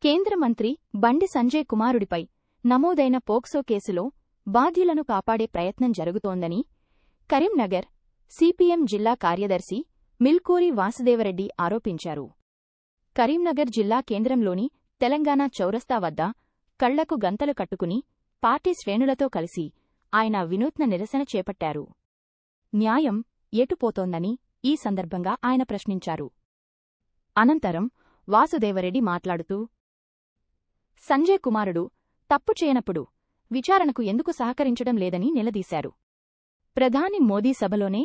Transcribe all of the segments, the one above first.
కేంద్ర మంత్రి బండి సంజయ్ కుమారుడిపై నమోదైన పోక్సో కేసులో బాధ్యులను కాపాడే ప్రయత్నం జరుగుతోందని కరీంనగర్ సిపిఎం జిల్లా కార్యదర్శి మిల్కూరి వాసుదేవరెడ్డి ఆరోపించారు. కరీంనగర్ జిల్లా కేంద్రంలోని తెలంగాణ చౌరస్తా వద్ద కళ్లకు గంతలు కట్టుకుని పార్టీ శ్రేణులతో కలిసి ఆయన వినూత్న నిరసన చేపట్టారు. న్యాయం ఎటుపోతోందని ఈ సందర్భంగా ఆయన ప్రశ్నించారు. అనంతరం వాసుదేవరెడ్డి మాట్లాడుతూ, సంజయ్ కుమారుడు తప్పు చేయనప్పుడు విచారణకు ఎందుకు సహకరించడం లేదని నిలదీశారు. ప్రధాని మోదీ సభలోనే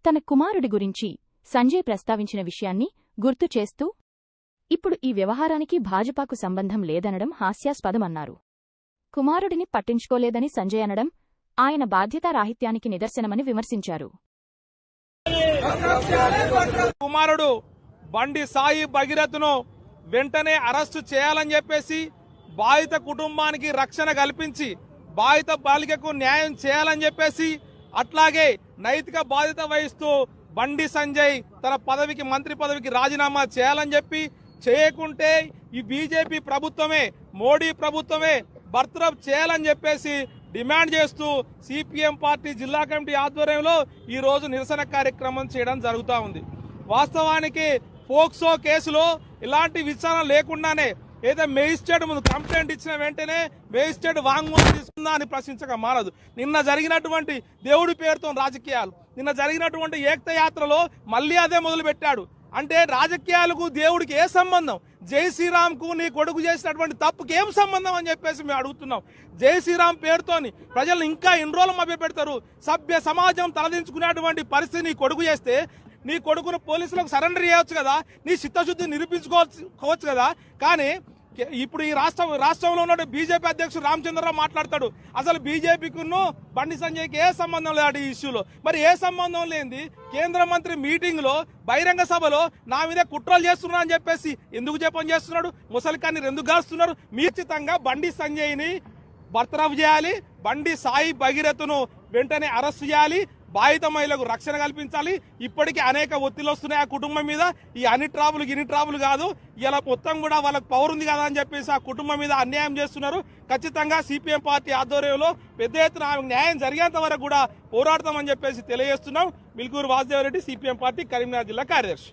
తన కుమారుడి గురించి సంజయ్ ప్రస్తావించిన విషయాన్ని గుర్తు చేస్తూ, ఇప్పుడు ఈ వ్యవహారానికి భాజపాకు సంబంధం లేదనడం హాస్యాస్పదమన్నారు. కుమారుడిని పట్టించుకోలేదని సంజయ్ అనడం ఆయన బాధ్యతారాహిత్యానికి నిదర్శనమని విమర్శించారు. కుమారుడు బండి సాయి భగీరథ్ను వెంటనే అరెస్టు చేయాలని చెప్పేసి బాధిత కుటుంబానికి రక్షణ కల్పించి బాధిత బాలికకు న్యాయం చేయాలని చెప్పేసి అట్లాగే నైతిక బాధ్యత వహిస్తూ బండి సంజయ్ తన పదవికి మంత్రి పదవికి రాజీనామా చేయాలని చెప్పి చేయకుంటే ఈ బీజేపీ ప్రభుత్వమే మోడీ ప్రభుత్వమే బర్తరఫ్ చేయాలని చెప్పేసి డిమాండ్ చేస్తూ సిపిఎం పార్టీ జిల్లా కమిటీ ఆధ్వర్యంలో ఈ రోజు నిరసన కార్యక్రమం చేయడం జరుగుతూ ఉంది. వాస్తవానికి పోక్సో కేసులో ఇలాంటి విచారణ లేకుండానే ఏదో మేజిస్ట్రేట్ ముందు కంప్లైంట్ ఇచ్చిన వెంటనే మేజిస్ట్రేట్ వాంగ్మూలం తీసుకుందా అని ప్రశ్నించక మానదు. నిన్న జరిగినటువంటి దేవుడి పేరుతో రాజకీయాలు, నిన్న జరిగినటువంటి ఏకతాయాత్రలో మళ్లీ అదే మొదలు పెట్టాడు. అంటే రాజకీయాలకు దేవుడికి ఏ సంబంధం? జై శ్రీరామ్ కు నీ కొడుకు చేసినటువంటి తప్పుకి ఏం సంబంధం అని చెప్పేసి మేము అడుగుతున్నాం. జై శ్రీరామ్ పేరుతోని ప్రజలను ఇంకా ఎన్ని రోజులు మభ్యపెడతారు? సభ్య సమాజం తలదించుకునేటువంటి పరిస్థితి నీ కొడుకు చేస్తే నీ కొడుకును పోలీసులకు సరెండర్ చేయవచ్చు కదా, నీ చిత్తశుద్ధి నిరూపించుకోవచ్చు కదా. కానీ ఇప్పుడు ఈ రాష్ట్రంలో ఉన్న బీజేపీ అధ్యక్షుడు రామచంద్రరావు మాట్లాడతాడు, అసలు బీజేపీకును బండి సంజయ్కి ఏ సంబంధం లేదు ఈ ఇష్యూలో. మరి ఏ సంబంధం లేని కేంద్ర మంత్రి మీటింగ్ లో బహిరంగ సభలో నా మీద కుట్రలు చేస్తున్నా అని చెప్పేసి ఎందుకు జపం చేస్తున్నాడు? ముసలికాన్ని ఎందుకు గాస్తున్నారు? ఖచ్చితంగా బండి సంజయ్ని బర్తరఫ్ చేయాలి, బండి సాయి భగీరథ్ను వెంటనే అరెస్ట్ చేయాలి, బాధిత మహిళలకు రక్షణ కల్పించాలి. ఇప్పటికీ అనేక ఒత్తిళ్లు వస్తున్నాయి ఆ కుటుంబం మీద. ఈ అన్ని ట్రాబులు కాదు, ఇలా మొత్తం కూడా వాళ్ళకు పవర్ ఉంది కదా అని చెప్పేసి ఆ కుటుంబం మీద అన్యాయం చేస్తున్నారు. ఖచ్చితంగా సిపిఎం పార్టీ ఆధ్వర్యంలో పెద్ద ఎత్తున న్యాయం జరిగేంత వరకు కూడా పోరాడతామని చెప్పేసి తెలియజేస్తున్నాం. మిల్కూరు వాసుదేవరెడ్డి, సిపిఎం పార్టీ, కరీంనగర్ జిల్లా కార్యదర్శి.